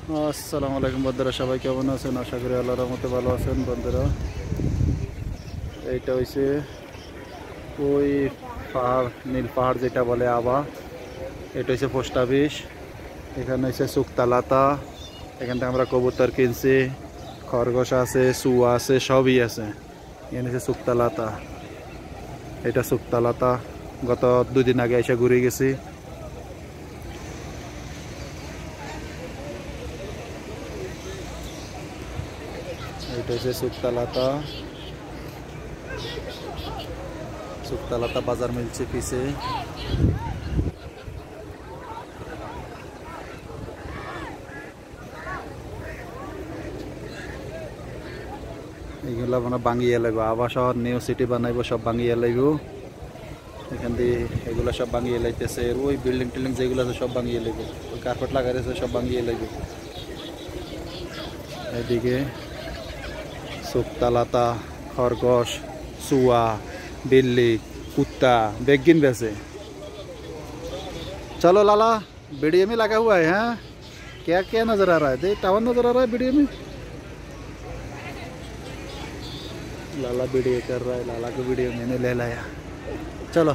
আসসালামু আলাইকুম বন্ধুরা, সবাই কেমন আছেন? আশা করি আল্লাহর রহমতে ভালো আছেন। বন্ধুরা, এইটা হইছে ওই পাহাড়, নীল পাহাড় যেটা বলে আবা। এটা হচ্ছে পোস্ট অফিস। এখানে হচ্ছে শুকতালাতা। এখান থেকে আমরা কবুতর কিনছি, খরগোশ আছে, শুয়া আছে, সবই আছে। এখানে হচ্ছে শুকতালাতা। এটা শুকতালাতা। গত 2 দিন আগে এসে ঘুরে গেছি। এটা হচ্ছে শুকতালাতা। শুকতালাতা বাজার মিলছে পিছে। এইগুলা মানে ভাঙিয়ে লাগবে, আবার শহর নিউ সিটি বানাইব, সব ভাঙিয়ে লাগব। এখান দিয়ে এগুলা সব ভাঙিয়ে লাইতেছে। ওই বিল্ডিং টিল্ডিং যেগুলো আছে সব ভাঙিয়ে লাগবে, ওই কার্পেট লাগাইছে সব ভাঙিয়ে লাগবে। এদিকে শুকতালাতা, খরগোশ, শুয়া, बिल्ली, कुत्ता बेगिन वैसे। चलो लाला, वीडियो में लगा हुआ है। हाँ, क्या क्या नजर आ रहा है? देख, टावर नजर आ रहा है वीडियो में। लाला वीडियो कर रहा है, लाला को वीडियो मैंने ले लाया। चलो।